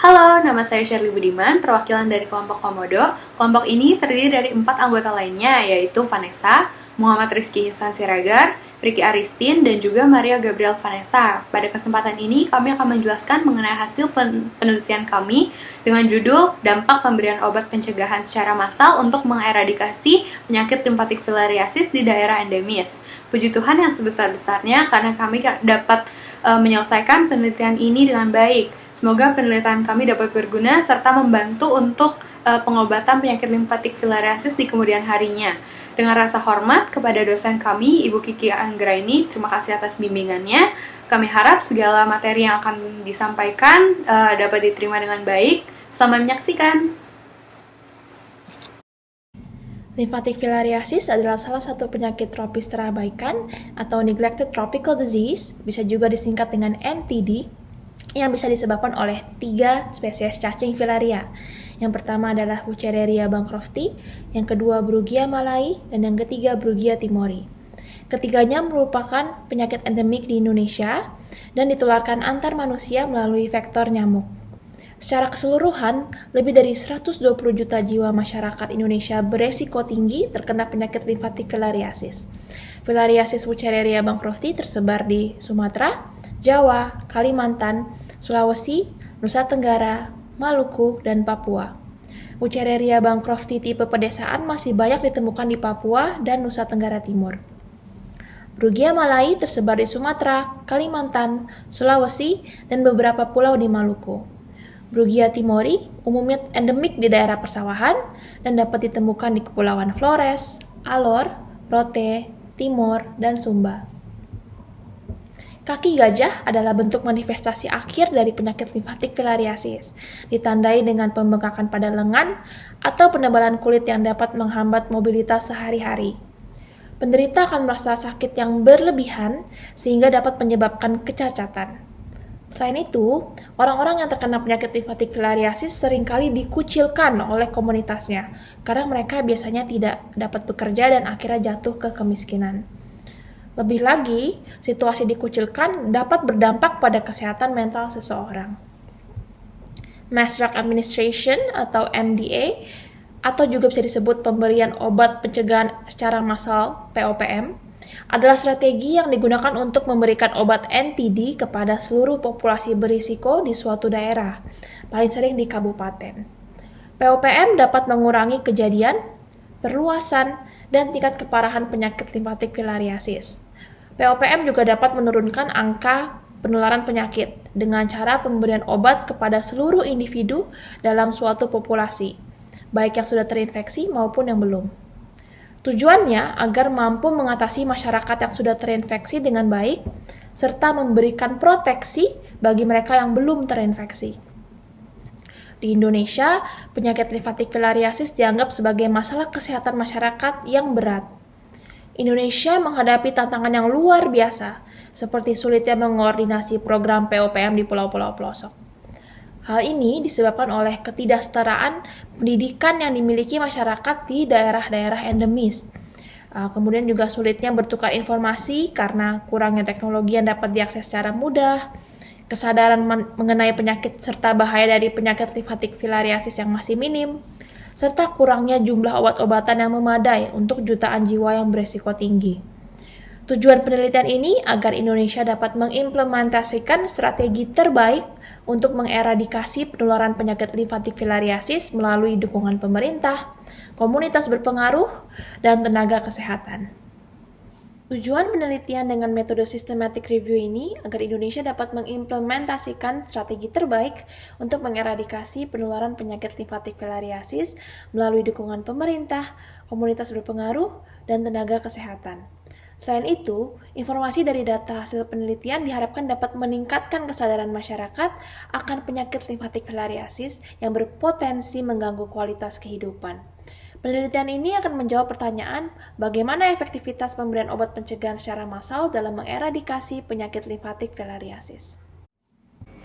Halo, nama saya Shirley Budiman, perwakilan dari kelompok Komodo. Kelompok ini terdiri dari 4 anggota lainnya, yaitu Vanessa, Muhammad Rizky Ihsan Siregar, Ricky Aristin, dan juga Maria Gabriel Vanessa. Pada kesempatan ini, kami akan menjelaskan mengenai hasil penelitian kami dengan judul Dampak Pemberian Obat Pencegahan Secara Massal untuk Mengeradikasi Penyakit Limfatik Filariasis di Daerah Endemis. Puji Tuhan yang sebesar-besarnya karena kami dapat menyelesaikan penelitian ini dengan baik. Semoga penelitian kami dapat berguna serta membantu untuk pengobatan penyakit limfatik filariasis di kemudian harinya. Dengan rasa hormat kepada dosen kami, Ibu Kiki Anggraini, terima kasih atas bimbingannya. Kami harap segala materi yang akan disampaikan dapat diterima dengan baik. Selamat menyaksikan. Lymphatic filariasis adalah salah satu penyakit tropis terabaikan atau neglected tropical disease, bisa juga disingkat dengan NTD, yang bisa disebabkan oleh 3 spesies cacing filaria. Yang pertama adalah Wuchereria bancrofti, yang kedua Brugia malai, dan yang ketiga Brugia timori. Ketiganya merupakan penyakit endemik di Indonesia dan ditularkan antar manusia melalui vektor nyamuk. Secara keseluruhan, lebih dari 120 juta jiwa masyarakat Indonesia beresiko tinggi terkena penyakit limfatik filariasis. Filariasis Wuchereria bancrofti tersebar di Sumatera, Jawa, Kalimantan, Sulawesi, Nusa Tenggara, Maluku, dan Papua. Wuchereria bancrofti tipe pedesaan masih banyak ditemukan di Papua dan Nusa Tenggara Timur. Brugia malai tersebar di Sumatera, Kalimantan, Sulawesi, dan beberapa pulau di Maluku. Brugia timori umumnya endemik di daerah persawahan dan dapat ditemukan di Kepulauan Flores, Alor, Rote, Timor, dan Sumba. Kaki gajah adalah bentuk manifestasi akhir dari penyakit limfatik filariasis, ditandai dengan pembengkakan pada lengan atau penebalan kulit yang dapat menghambat mobilitas sehari-hari. Penderita akan merasa sakit yang berlebihan sehingga dapat menyebabkan kecacatan. Selain itu, orang-orang yang terkena penyakit limfatik filariasis seringkali dikucilkan oleh komunitasnya karena mereka biasanya tidak dapat bekerja dan akhirnya jatuh ke kemiskinan. Lebih lagi, situasi dikucilkan dapat berdampak pada kesehatan mental seseorang. Mass Drug Administration atau MDA, atau juga bisa disebut pemberian obat pencegahan secara massal (POPM), adalah strategi yang digunakan untuk memberikan obat NTD kepada seluruh populasi berisiko di suatu daerah, paling sering di kabupaten. POPM dapat mengurangi kejadian, perluasan, dan tingkat keparahan penyakit limfatik filariasis. POPM juga dapat menurunkan angka penularan penyakit dengan cara pemberian obat kepada seluruh individu dalam suatu populasi, baik yang sudah terinfeksi maupun yang belum. Tujuannya agar mampu mengatasi masyarakat yang sudah terinfeksi dengan baik, serta memberikan proteksi bagi mereka yang belum terinfeksi. Di Indonesia, penyakit limfatik filariasis dianggap sebagai masalah kesehatan masyarakat yang berat. Indonesia menghadapi tantangan yang luar biasa, seperti sulitnya mengkoordinasi program POPM di pulau-pulau pelosok. Hal ini disebabkan oleh ketidaksetaraan pendidikan yang dimiliki masyarakat di daerah-daerah endemis. Kemudian juga sulitnya bertukar informasi karena kurangnya teknologi yang dapat diakses secara mudah, kesadaran mengenai penyakit serta bahaya dari penyakit limfatik filariasis yang masih minim, serta kurangnya jumlah obat-obatan yang memadai untuk jutaan jiwa yang beresiko tinggi. Tujuan penelitian ini agar Indonesia dapat mengimplementasikan strategi terbaik untuk mengeradikasi penularan penyakit limfatik filariasis melalui dukungan pemerintah, komunitas berpengaruh, dan tenaga kesehatan. Tujuan penelitian dengan metode systematic review ini agar Indonesia dapat mengimplementasikan strategi terbaik untuk mengeradikasi penularan penyakit limfatik filariasis melalui dukungan pemerintah, komunitas berpengaruh, dan tenaga kesehatan. Selain itu, informasi dari data hasil penelitian diharapkan dapat meningkatkan kesadaran masyarakat akan penyakit limfatik filariasis yang berpotensi mengganggu kualitas kehidupan. Penelitian ini akan menjawab pertanyaan bagaimana efektivitas pemberian obat pencegahan secara massal dalam mengeradikasi penyakit limfatik filariasis.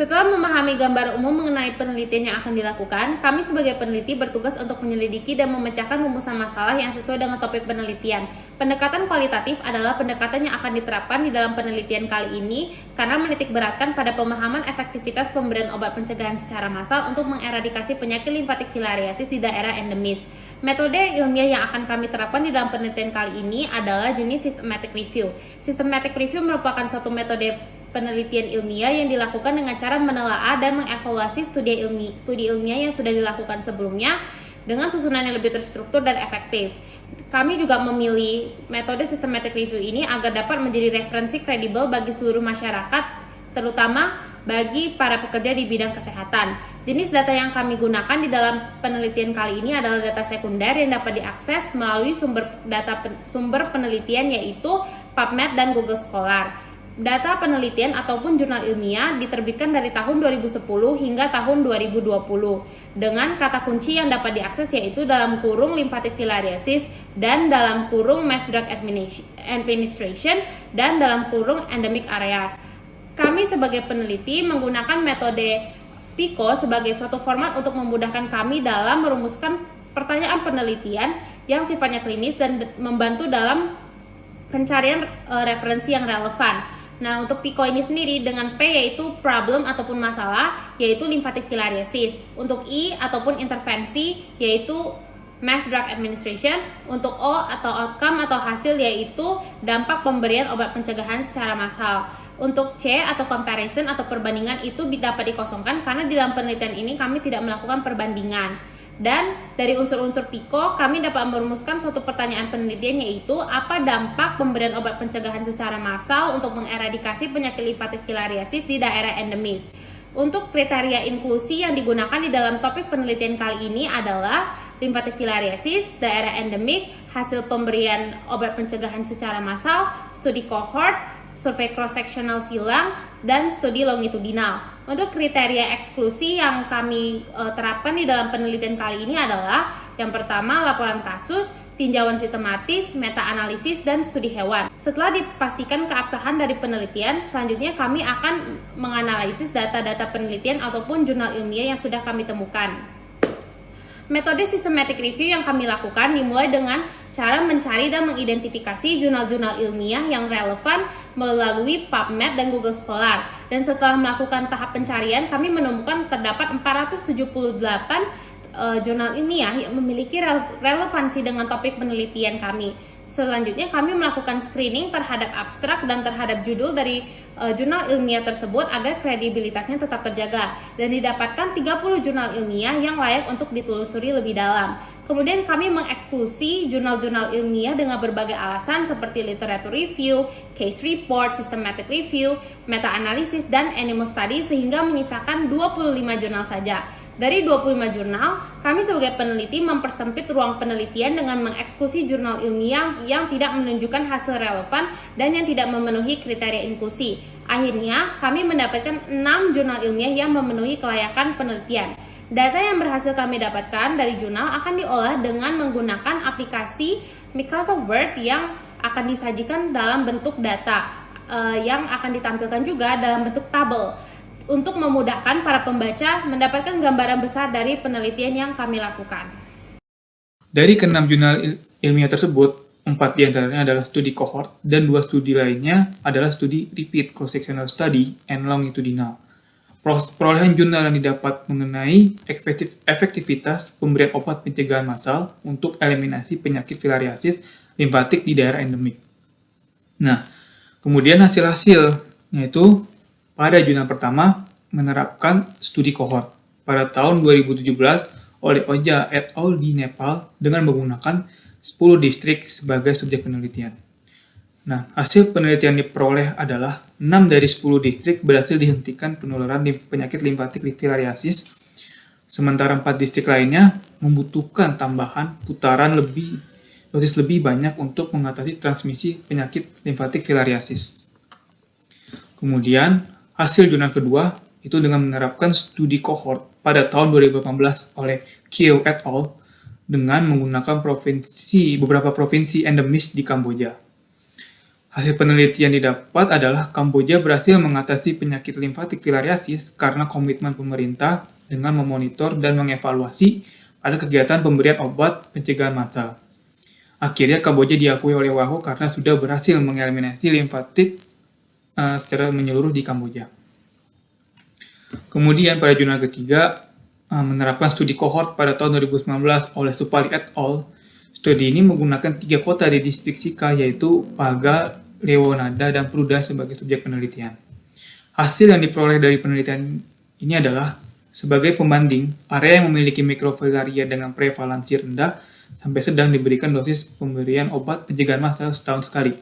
Setelah memahami gambar umum mengenai penelitian yang akan dilakukan, kami sebagai peneliti bertugas untuk menyelidiki dan memecahkan rumusan masalah yang sesuai dengan topik penelitian. Pendekatan kualitatif adalah pendekatan yang akan diterapkan di dalam penelitian kali ini karena menitik beratkan pada pemahaman efektivitas pemberian obat pencegahan secara massal untuk mengeradikasi penyakit limfatik filariasis di daerah endemis. Metode ilmiah yang akan kami terapkan di dalam penelitian kali ini adalah jenis systematic review. Systematic review merupakan suatu metode penelitian ilmiah yang dilakukan dengan cara menelaah dan mengevaluasi studi ilmiah yang sudah dilakukan sebelumnya dengan susunan yang lebih terstruktur dan efektif. Kami juga memilih metode systematic review ini agar dapat menjadi referensi kredibel bagi seluruh masyarakat, terutama bagi para pekerja di bidang kesehatan. Jenis data yang kami gunakan di dalam penelitian kali ini adalah data sekunder yang dapat diakses melalui sumber penelitian yaitu PubMed dan Google Scholar. Data penelitian ataupun jurnal ilmiah diterbitkan dari tahun 2010 hingga tahun 2020 dengan kata kunci yang dapat diakses yaitu dalam kurung lymphatic filariasis dan dalam kurung mass drug administration dan dalam kurung endemic areas. Kami sebagai peneliti menggunakan metode PICO sebagai suatu format untuk memudahkan kami dalam merumuskan pertanyaan penelitian yang sifatnya klinis dan membantu dalam pencarian referensi yang relevan. Nah, untuk PICO ini sendiri dengan P yaitu problem ataupun masalah yaitu lymphatic filariasis. Untuk I ataupun intervensi yaitu mass drug administration. Untuk O atau outcome atau hasil yaitu dampak pemberian obat pencegahan secara massal. Untuk C atau comparison atau perbandingan itu dapat dikosongkan karena di dalam penelitian ini kami tidak melakukan perbandingan. Dan dari unsur-unsur PICO, kami dapat merumuskan suatu pertanyaan penelitian yaitu apa dampak pemberian obat pencegahan secara massal untuk mengeradikasi penyakit limfatik filariasis di daerah endemis. Untuk kriteria inklusi yang digunakan di dalam topik penelitian kali ini adalah limfatik filariasis, daerah endemik, hasil pemberian obat pencegahan secara massal, studi kohort, survei cross-sectional silang, dan studi longitudinal. Untuk kriteria eksklusi yang kami terapkan di dalam penelitian kali ini adalah yang pertama laporan kasus, tinjauan sistematis, meta-analisis, dan studi hewan. Setelah dipastikan keabsahan dari penelitian, selanjutnya kami akan menganalisis data-data penelitian ataupun jurnal ilmiah yang sudah kami temukan. Metode systematic review yang kami lakukan dimulai dengan cara mencari dan mengidentifikasi jurnal-jurnal ilmiah yang relevan melalui PubMed dan Google Scholar. Dan setelah melakukan tahap pencarian, kami menemukan terdapat 478 jurnal ilmiah yang memiliki relevansi dengan topik penelitian kami. Selanjutnya kami melakukan screening terhadap abstrak dan terhadap judul dari jurnal ilmiah tersebut agar kredibilitasnya tetap terjaga dan didapatkan 30 jurnal ilmiah yang layak untuk ditelusuri lebih dalam. Kemudian kami mengeksklusi jurnal-jurnal ilmiah dengan berbagai alasan seperti literature review, case report, systematic review, meta-analisis, dan animal study sehingga menyisakan 25 jurnal saja. Dari 25 jurnal, kami sebagai peneliti mempersempit ruang penelitian dengan mengeksklusi jurnal ilmiah yang tidak menunjukkan hasil relevan dan yang tidak memenuhi kriteria inklusi. Akhirnya, kami mendapatkan 6 jurnal ilmiah yang memenuhi kelayakan penelitian. Data yang berhasil kami dapatkan dari jurnal akan diolah dengan menggunakan aplikasi Microsoft Word yang akan disajikan dalam bentuk data yang akan ditampilkan juga dalam bentuk tabel, untuk memudahkan para pembaca mendapatkan gambaran besar dari penelitian yang kami lakukan. Dari ke-6 jurnal ilmiah tersebut, 4 diantaranya adalah studi cohort dan 2 studi lainnya adalah studi repeat cross-sectional study and longitudinal. Perolehan jurnal yang didapat mengenai efektivitas pemberian obat pencegahan massal untuk eliminasi penyakit filariasis limfatik di daerah endemik. Nah, kemudian hasil-hasil yaitu pada jurnal pertama menerapkan studi kohort pada tahun 2017 oleh Oja et al. Di Nepal dengan menggunakan 10 distrik sebagai subjek penelitian. Nah, hasil penelitian diperoleh adalah 6 dari 10 distrik berhasil dihentikan penularan penyakit limfatik filariasis, sementara 4 distrik lainnya membutuhkan tambahan putaran dosis lebih banyak untuk mengatasi transmisi penyakit limfatik filariasis. Kemudian, hasil jurnal kedua itu dengan menerapkan studi kohort pada tahun 2018 oleh Kyo et al. Dengan menggunakan beberapa provinsi endemis di Kamboja. Hasil penelitian didapat adalah Kamboja berhasil mengatasi penyakit limfatik filariasis karena komitmen pemerintah dengan memonitor dan mengevaluasi pada kegiatan pemberian obat pencegahan massal. Akhirnya Kamboja diakui oleh WHO karena sudah berhasil mengeliminasi limfatik secara menyeluruh di Kamboja. Kemudian pada jurnal ketiga menerapkan studi kohort pada tahun 2019 oleh Supali et al. Studi ini menggunakan 3 kota di distrik Sika, yaitu Paga, Lewonada, dan Pruda sebagai subjek penelitian. Hasil yang diperoleh dari penelitian ini adalah sebagai pembanding, area yang memiliki mikrofilaria dengan prevalensi rendah sampai sedang diberikan dosis pemberian obat pencegahan massal setahun sekali.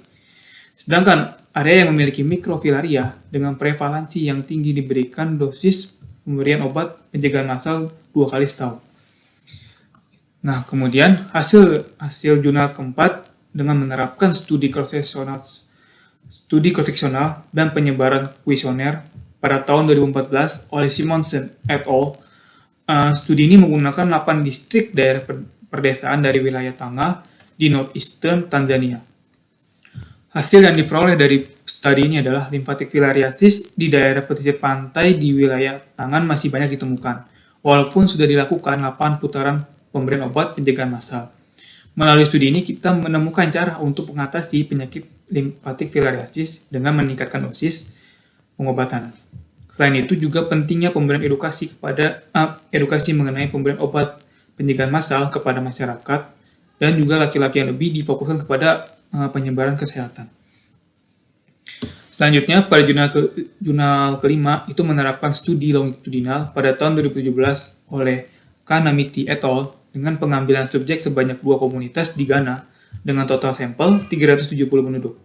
Sedangkan area yang memiliki mikrofilaria dengan prevalensi yang tinggi diberikan dosis pemberian obat pencegahan massal 2 kali setahun. Nah, kemudian hasil jurnal keempat dengan menerapkan studi cross-sectional dan penyebaran kuesioner pada tahun 2014 oleh Simonsen et al. Studi ini menggunakan 8 distrik daerah perdesaan dari wilayah Tanga di Northeastern Tanzania. Hasil yang diperoleh dari studi ini adalah limfatik filariasis di daerah pesisir pantai di wilayah Tangan masih banyak ditemukan, walaupun sudah dilakukan 8 putaran pemberian obat pencegahan massal. Melalui studi ini kita menemukan cara untuk mengatasi penyakit limfatik filariasis dengan meningkatkan dosis pengobatan. Selain itu juga pentingnya pemberian edukasi mengenai pemberian obat pencegahan massal kepada masyarakat dan juga laki-laki yang lebih difokuskan kepada penyebaran kesehatan. Selanjutnya pada jurnal kelima itu menerapkan studi longitudinal pada tahun 2017 oleh Kanamiti et al. Dengan pengambilan subjek sebanyak 2 komunitas di Ghana dengan total sampel 370 penduduk.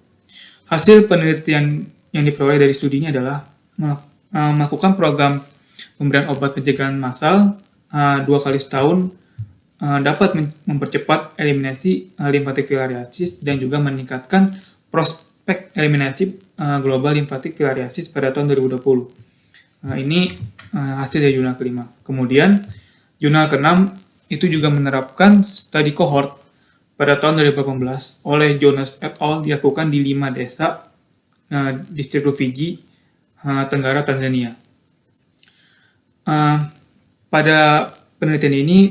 Hasil penelitian yang diperoleh dari studi ini adalah melakukan program pemberian obat pencegahan massal 2 kali setahun dapat mempercepat eliminasi limfatik filariasis dan juga meningkatkan prospek eliminasi global limfatik filariasis pada tahun 2020. Ini hasil dari jurnal kelima. Kemudian jurnal keenam itu juga menerapkan studi kohort pada tahun 2018 oleh Jonas et al. Dilakukan di 5 desa distrik Rufiji, Tenggara Tanzania. Pada penelitian ini,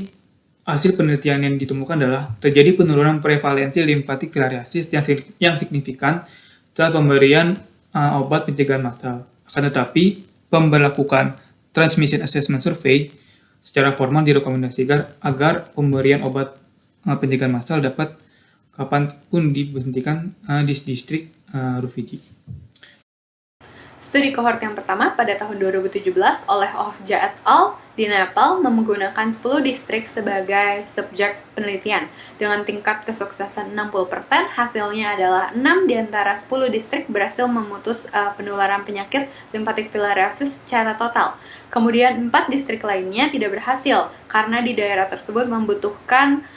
hasil penelitian yang ditemukan adalah terjadi penurunan prevalensi limfatik filariasis yang signifikan setelah pemberian obat pencegahan massal. Akan tetapi, pemberlakukan Transmission Assessment Survey secara formal direkomendasikan agar pemberian obat pencegahan massal dapat kapanpun diberhentikan di distrik Rufiji. Studi kohort yang pertama pada tahun 2017 oleh Ohja et al. Di Nepal menggunakan 10 distrik sebagai subjek penelitian. Dengan tingkat kesuksesan 60%, hasilnya adalah 6 di antara 10 distrik berhasil memutus penularan penyakit limfatik filariasis secara total. Kemudian 4 distrik lainnya tidak berhasil karena di daerah tersebut membutuhkan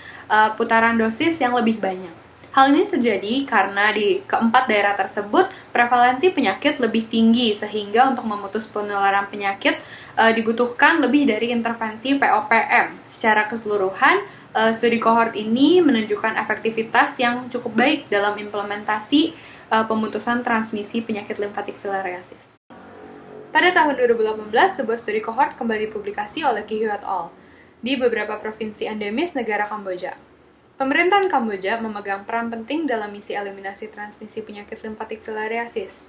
putaran dosis yang lebih banyak. Hal ini terjadi karena di keempat daerah tersebut prevalensi penyakit lebih tinggi sehingga untuk memutus penularan penyakit dibutuhkan lebih dari intervensi POPM. Secara keseluruhan, studi kohort ini menunjukkan efektivitas yang cukup baik dalam implementasi pemutusan transmisi penyakit limfatik filariasis. Pada tahun 2018, sebuah studi kohort kembali dipublikasi oleh Ki et al. Di beberapa provinsi endemis negara Kamboja. Pemerintahan Kamboja memegang peran penting dalam misi eliminasi transmisi penyakit limfatik filariasis.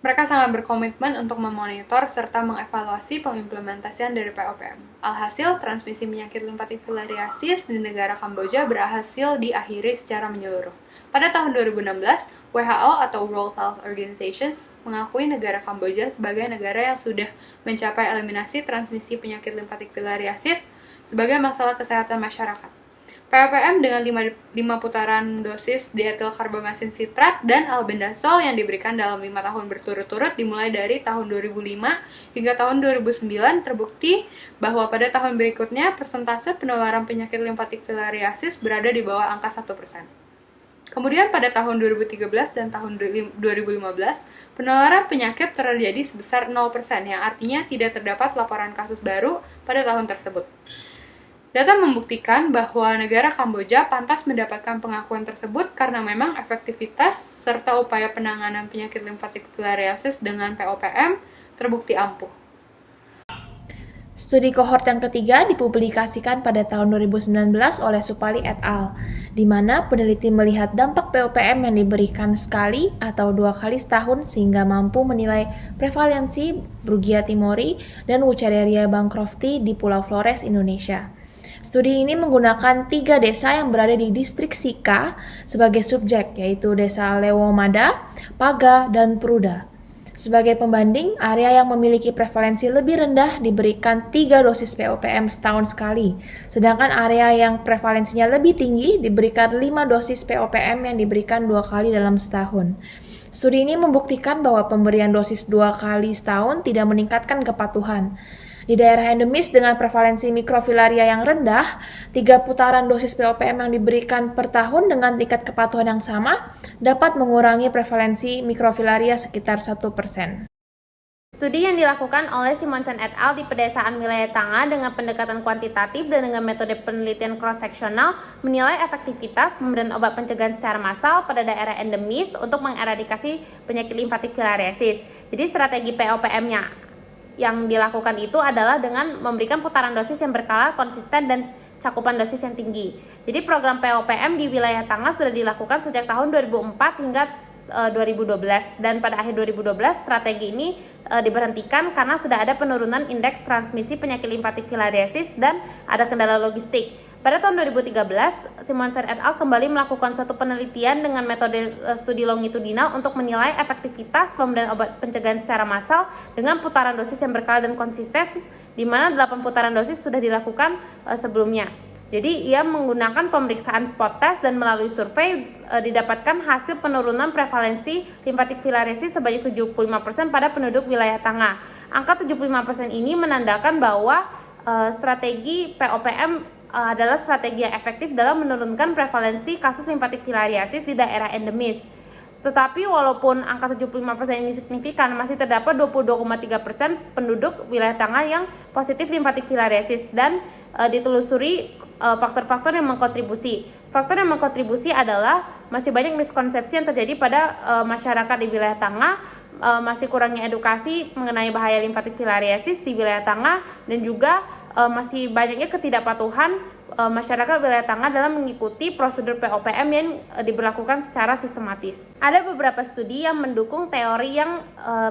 Mereka sangat berkomitmen untuk memonitor serta mengevaluasi pengimplementasian dari POPM. Alhasil, transmisi penyakit limfatik filariasis di negara Kamboja berhasil diakhiri secara menyeluruh. Pada tahun 2016, WHO atau World Health Organization mengakui negara Kamboja sebagai negara yang sudah mencapai eliminasi transmisi penyakit limfatik filariasis sebagai masalah kesehatan masyarakat. POPM dengan 5 putaran dosis dietilkarbomasin sitrat dan albendazol yang diberikan dalam 5 tahun berturut-turut dimulai dari tahun 2005 hingga tahun 2009 terbukti bahwa pada tahun berikutnya persentase penularan penyakit limfatik filariasis berada di bawah angka 1%. Kemudian pada tahun 2013 dan tahun 2015, penularan penyakit terjadi sebesar 0%, yang artinya tidak terdapat laporan kasus baru pada tahun tersebut. Data membuktikan bahwa negara Kamboja pantas mendapatkan pengakuan tersebut karena memang efektivitas serta upaya penanganan penyakit limfatik filariasis dengan POPM terbukti ampuh. Studi kohort yang ketiga dipublikasikan pada tahun 2019 oleh Supali et al., di mana peneliti melihat dampak POPM yang diberikan sekali atau 2 kali setahun sehingga mampu menilai prevalensi Brugia timori dan Wuchereria bancrofti di Pulau Flores, Indonesia. Studi ini menggunakan 3 desa yang berada di distrik Sika sebagai subjek, yaitu desa Lewomada, Paga, dan Pruda. Sebagai pembanding, area yang memiliki prevalensi lebih rendah diberikan 3 dosis POPM setahun sekali, sedangkan area yang prevalensinya lebih tinggi diberikan 5 dosis POPM yang diberikan 2 kali dalam setahun. Studi ini membuktikan bahwa pemberian dosis 2 kali setahun tidak meningkatkan kepatuhan. Di daerah endemis dengan prevalensi mikrofilaria yang rendah, 3 putaran dosis POPM yang diberikan per tahun dengan tingkat kepatuhan yang sama dapat mengurangi prevalensi mikrofilaria sekitar 1%. Studi yang dilakukan oleh Simonsen et al. Di pedesaan wilayah Tanga dengan pendekatan kuantitatif dan dengan metode penelitian cross-seksional menilai efektivitas pemberian obat pencegahan secara massal pada daerah endemis untuk mengeradikasi penyakit limfatik filariasis. Jadi strategi POPM-nya yang dilakukan itu adalah dengan memberikan putaran dosis yang berkala, konsisten, dan cakupan dosis yang tinggi. Jadi program POPM di wilayah Tanga sudah dilakukan sejak tahun 2004 hingga 2012, dan pada akhir 2012 strategi ini diberhentikan karena sudah ada penurunan indeks transmisi penyakit limfatik filariasis dan ada kendala logistik. Pada tahun 2013, Simonsen et al. Kembali melakukan suatu penelitian dengan metode studi longitudinal untuk menilai efektivitas pemberian obat pencegahan secara massal dengan putaran dosis yang berkala dan konsisten, di mana 8 putaran dosis sudah dilakukan sebelumnya. Jadi ia menggunakan pemeriksaan spot test dan melalui survei didapatkan hasil penurunan prevalensi limfatik filariasis sebanyak 75% pada penduduk wilayah Tanga. Angka 75% ini menandakan bahwa strategi POPM adalah strategi yang efektif dalam menurunkan prevalensi kasus limfatik filariasis di daerah endemis. Tetapi walaupun angka 75% ini signifikan, masih terdapat 22,3% penduduk wilayah Tanga yang positif limfatik filariasis dan ditelusuri faktor-faktor yang mengkontribusi. Faktor yang mengkontribusi adalah masih banyak miskonsepsi yang terjadi pada masyarakat di wilayah Tanga, masih kurangnya edukasi mengenai bahaya limfatik filariasis di wilayah Tanga, dan juga masih banyaknya ketidakpatuhan masyarakat wilayah Tanga dalam mengikuti prosedur POPM yang diberlakukan secara sistematis. Ada beberapa studi yang mendukung teori yang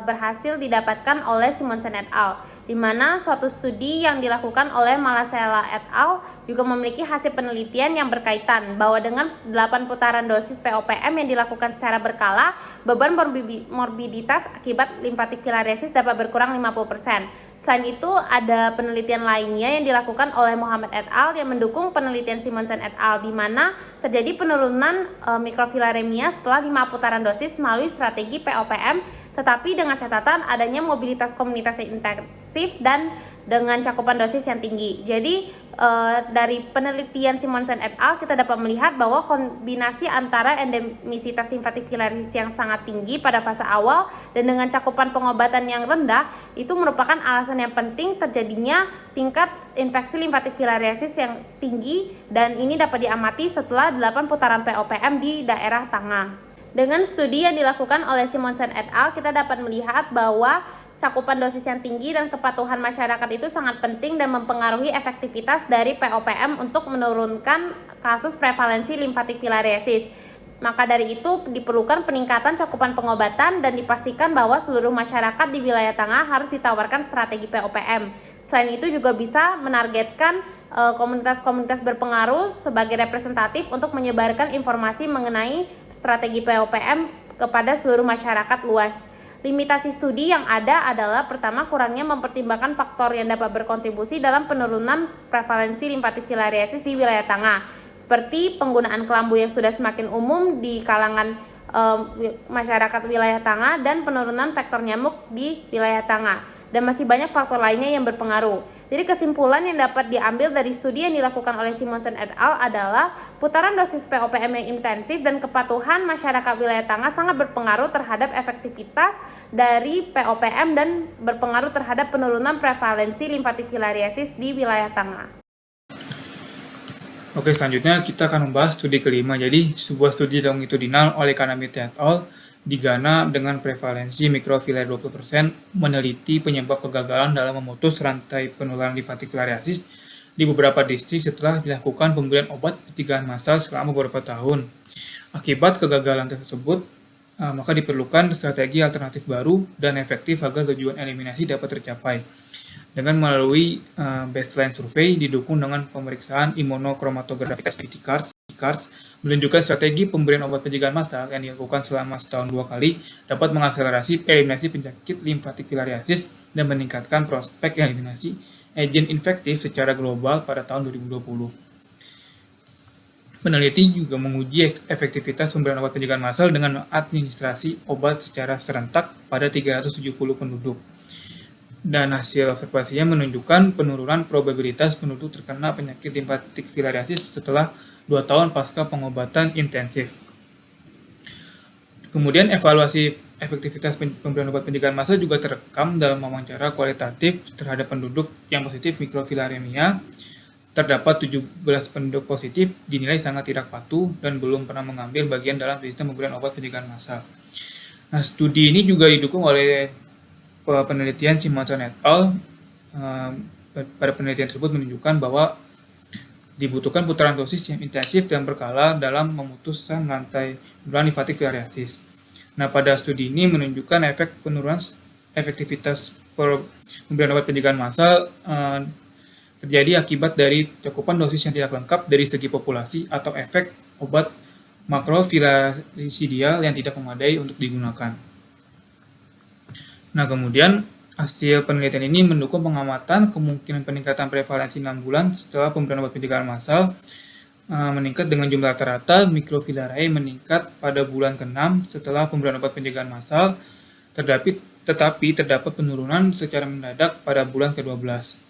berhasil didapatkan oleh Simonsen et al., di mana suatu studi yang dilakukan oleh Malasela et al. Juga memiliki hasil penelitian yang berkaitan bahwa dengan 8 putaran dosis POPM yang dilakukan secara berkala, beban morbiditas akibat limfatik filariasis dapat berkurang 50%. Selain itu, ada penelitian lainnya yang dilakukan oleh Muhammad et al. Yang mendukung penelitian Simonsen et al., di mana terjadi penurunan mikrofilaremia setelah 5 putaran dosis melalui strategi POPM, tetapi dengan catatan adanya mobilitas komunitas yang intensif dan dengan cakupan dosis yang tinggi. Jadi dari penelitian Simonsen et al. Kita dapat melihat bahwa kombinasi antara endemisitas limfatik filariasis yang sangat tinggi pada fase awal dan dengan cakupan pengobatan yang rendah itu merupakan alasan yang penting terjadinya tingkat infeksi limfatik filariasis yang tinggi, dan ini dapat diamati setelah 8 putaran POPM di daerah Tanga. Dengan studi yang dilakukan oleh Simonsen et al., kita dapat melihat bahwa cakupan dosis yang tinggi dan kepatuhan masyarakat itu sangat penting dan mempengaruhi efektivitas dari POPM untuk menurunkan kasus prevalensi limfatik filariasis. Maka dari itu diperlukan peningkatan cakupan pengobatan dan dipastikan bahwa seluruh masyarakat di wilayah Tanga harus ditawarkan strategi POPM. Selain itu juga bisa menargetkan komunitas-komunitas berpengaruh sebagai representatif untuk menyebarkan informasi mengenai strategi POPM kepada seluruh masyarakat luas. Limitasi studi yang ada adalah pertama, kurangnya mempertimbangkan faktor yang dapat berkontribusi dalam penurunan prevalensi limfatik filariasis di wilayah Tanga, seperti penggunaan kelambu yang sudah semakin umum di kalangan masyarakat wilayah Tanga dan penurunan vektor nyamuk di wilayah Tanga, dan masih banyak faktor lainnya yang berpengaruh. Jadi kesimpulan yang dapat diambil dari studi yang dilakukan oleh Simonsen et al. Adalah putaran dosis POPM yang intensif dan kepatuhan masyarakat wilayah Tanga sangat berpengaruh terhadap efektivitas dari POPM dan berpengaruh terhadap penurunan prevalensi limfatik filariasis di wilayah Tanga. Oke, selanjutnya kita akan membahas studi kelima. Jadi, sebuah studi longitudinal oleh Kanamiti et al. Di Ghana dengan prevalensi mikrofilaria 20% meneliti penyebab kegagalan dalam memutus rantai penularan limfatik filariasis di beberapa distrik setelah dilakukan pemberian obat pencegahan massal selama beberapa tahun. Akibat kegagalan tersebut, maka diperlukan strategi alternatif baru dan efektif agar tujuan eliminasi dapat tercapai. Dengan melalui baseline survei didukung dengan pemeriksaan imunokromatografi CARS menunjukkan strategi pemberian obat pencegahan massal yang dilakukan selama setahun 2 kali dapat mengakselerasi eliminasi penyakit limfatik filariasis dan meningkatkan prospek eliminasi agen infektif secara global pada tahun 2020. Peneliti juga menguji efektivitas pemberian obat pencegahan massal dengan administrasi obat secara serentak pada 370 penduduk. Dan hasil observasinya menunjukkan penurunan probabilitas penduduk terkena penyakit limfatik filariasis setelah 2 tahun pasca pengobatan intensif. Kemudian evaluasi efektivitas pemberian obat pencegahan massal juga terekam dalam wawancara kualitatif terhadap penduduk yang positif mikrofilaremia. Terdapat 17 penduduk positif dinilai sangat tidak patuh dan belum pernah mengambil bagian dalam sistem pemberian obat pencegahan massal. Nah, studi ini juga didukung oleh penelitian Simonson et al. Pada penelitian tersebut menunjukkan bahwa dibutuhkan putaran dosis yang intensif dan berkala dalam memutuskan rantai penularan limfatik filariasis. Nah, pada studi ini menunjukkan efek penurunan efektivitas pemberian obat pencegahan massal terjadi akibat dari cakupan dosis yang tidak lengkap dari segi populasi atau efek obat makrofilarisidial yang tidak memadai untuk digunakan. Nah, kemudian hasil penelitian ini mendukung pengamatan kemungkinan peningkatan prevalensi 6 bulan setelah pemberian obat pencegahan massal meningkat dengan jumlah rata-rata mikrofilariae meningkat pada bulan ke-6 setelah pemberian obat pencegahan massal, tetapi terdapat penurunan secara mendadak pada bulan ke-12.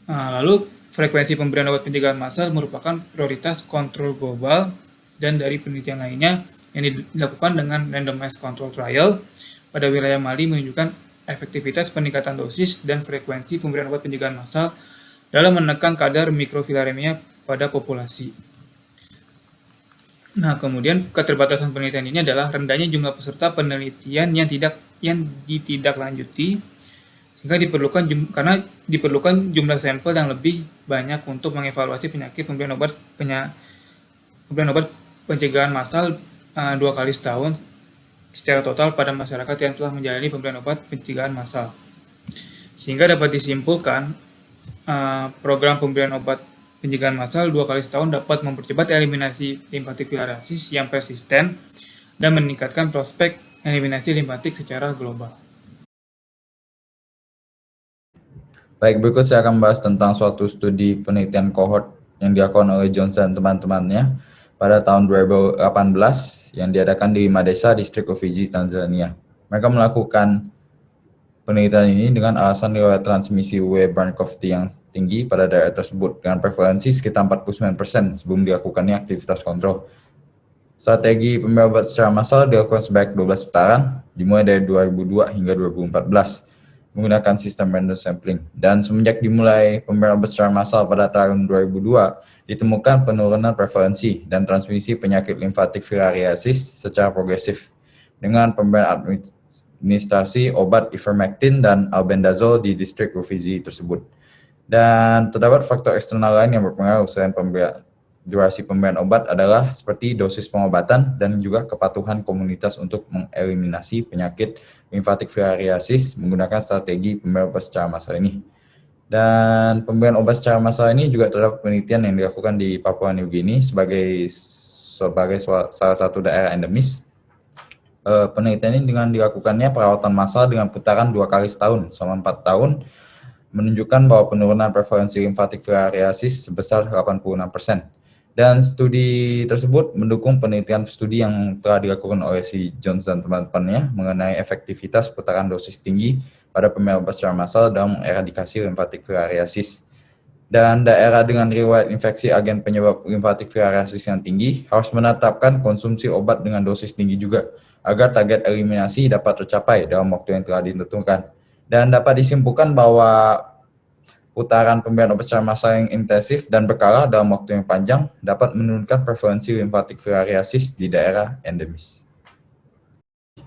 Lalu frekuensi pemberian obat pencegahan massal merupakan prioritas kontrol global dan dari penelitian lainnya yang dilakukan dengan randomized control trial pada wilayah Mali menunjukkan efektivitas peningkatan dosis dan frekuensi pemberian obat pencegahan massal dalam menekan kadar mikrofilaremia pada populasi. Nah, kemudian keterbatasan penelitian ini adalah rendahnya jumlah peserta penelitian yang ditindaklanjuti sehingga diperlukan jumlah sampel yang lebih banyak untuk mengevaluasi penyakit pemberian obat pencegahan massal 2 kali setahun secara total pada masyarakat yang telah menjalani pemberian obat pencegahan massal. Sehingga dapat disimpulkan program pemberian obat pencegahan massal 2 kali setahun dapat mempercepat eliminasi limfatik filariasis yang persisten dan meningkatkan prospek eliminasi limfatik secara global. Baik, berikut saya akan membahas tentang suatu studi penelitian kohort yang dilakukan oleh Johnson dan teman-temannya pada tahun 2018 yang diadakan di Madesa, distrik Rufiji, Tanzania. Mereka melakukan penelitian ini dengan alasan riwayat transmisi Webern-Covid yang tinggi pada daerah tersebut dengan prevalensi sekitar 49% sebelum dilakukannya aktivitas kontrol. Strategi pemberian obat secara massal dilakukan sebanyak 12 putaran, dimulai dari 2002 hingga 2014, menggunakan sistem random sampling. Dan semenjak dimulai pemberian obat secara massal pada tahun 2002, ditemukan penurunan prevalensi dan transmisi penyakit limfatik filariasis secara progresif dengan pemberian administrasi obat ivermectin dan albendazole di distrik Rufiji tersebut. Dan terdapat faktor eksternal lain yang berpengaruh selain durasi pemberian obat adalah seperti dosis pengobatan dan juga kepatuhan komunitas untuk mengeliminasi penyakit limfatik filariasis menggunakan strategi pemberian obat secara massal ini. Dan pemberian obat secara massal ini juga terdapat penelitian yang dilakukan di Papua New Guinea sebagai salah satu daerah endemis. Penelitian ini dengan dilakukannya perawatan massal dengan putaran 2 kali setahun selama 4 tahun menunjukkan bahwa penurunan prevalensi limfatik filariasis sebesar 86%. Dan studi tersebut mendukung penelitian studi yang telah dilakukan oleh si Johnson dan teman-temannya mengenai efektivitas putaran dosis tinggi pada pemberian obat secara massal dalam eradikasi limfatik filariasis. Dan daerah dengan riwayat infeksi agen penyebab limfatik filariasis yang tinggi harus menetapkan konsumsi obat dengan dosis tinggi juga agar target eliminasi dapat tercapai dalam waktu yang telah ditentukan. Dan dapat disimpulkan bahwa putaran pemberian obat secara massal yang intensif dan berkala dalam waktu yang panjang dapat menurunkan prevalensi limfatik filariasis di daerah endemis.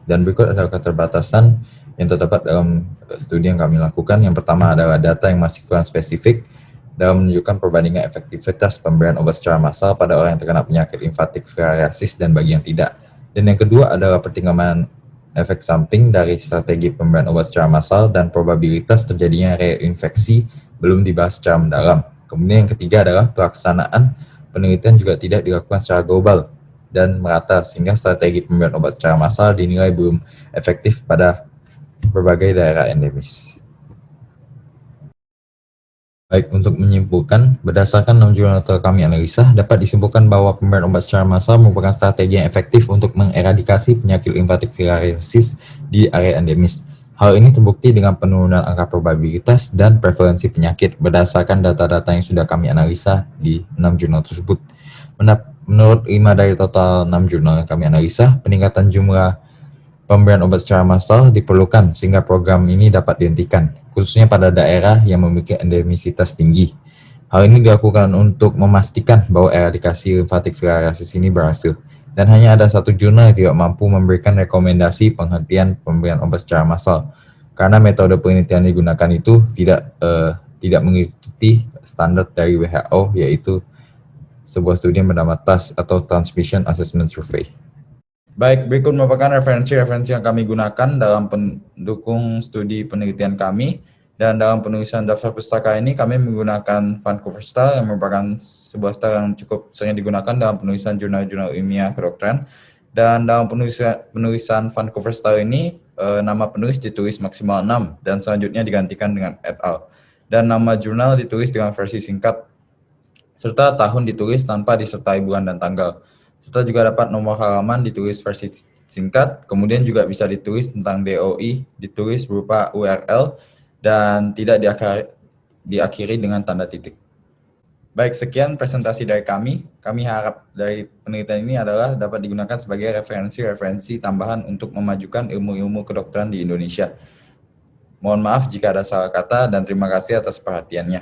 Dan berikut adalah keterbatasan yang terdapat dalam studi yang kami lakukan. Yang pertama adalah data yang masih kurang spesifik dalam menunjukkan perbandingan efektivitas pemberian obat secara massal pada orang yang terkena penyakit limfatik filariasis dan bagi yang tidak. Dan yang kedua adalah pertimbangan efek samping dari strategi pemberian obat secara massal dan probabilitas terjadinya reinfeksi belum dibahas secara mendalam. Kemudian yang ketiga adalah pelaksanaan penelitian juga tidak dilakukan secara global dan merata sehingga strategi pemberian obat secara massal dinilai belum efektif pada berbagai daerah endemis. Baik, untuk menyimpulkan, berdasarkan 6 jurnal telah kami analisa, dapat disimpulkan bahwa pemberian obat secara massal merupakan strategi yang efektif untuk mengeradikasi penyakit limfatik filariasis di area endemis. Hal ini terbukti dengan penurunan angka probabilitas dan prevalensi penyakit berdasarkan data-data yang sudah kami analisa di 6 jurnal tersebut. Menurut 5 dari total 6 jurnal yang kami analisa, peningkatan jumlah pemberian obat secara massal diperlukan sehingga program ini dapat dihentikan, khususnya pada daerah yang memiliki endemisitas tinggi. Hal ini dilakukan untuk memastikan bahwa eradikasi limfatik filariasis ini berhasil. Dan hanya ada satu jurnal yang tidak mampu memberikan rekomendasi penghentian pemberian obat secara massal, karena metode penelitian yang digunakan itu tidak mengikuti standar dari WHO, yaitu sebuah studi yang bernama TAS atau Transmission Assessment Survey. Baik, berikut merupakan referensi-referensi yang kami gunakan dalam pendukung studi penelitian kami. Dan dalam penulisan daftar pustaka ini kami menggunakan Vancouver Style yang merupakan sebuah style yang cukup sering digunakan dalam penulisan jurnal-jurnal ilmiah kedokteran. Dan dalam penulisan Vancouver Style ini nama penulis ditulis maksimal 6 dan selanjutnya digantikan dengan et al. Dan nama jurnal ditulis dengan versi singkat serta tahun ditulis tanpa disertai bulan dan tanggal. Serta juga dapat nomor halaman ditulis versi singkat, kemudian juga bisa ditulis tentang DOI, ditulis berupa URL, dan tidak diakhiri dengan tanda titik. Baik, sekian presentasi dari kami. Kami harap dari penelitian ini adalah dapat digunakan sebagai referensi-referensi tambahan untuk memajukan ilmu-ilmu kedokteran di Indonesia. Mohon maaf jika ada salah kata dan terima kasih atas perhatiannya.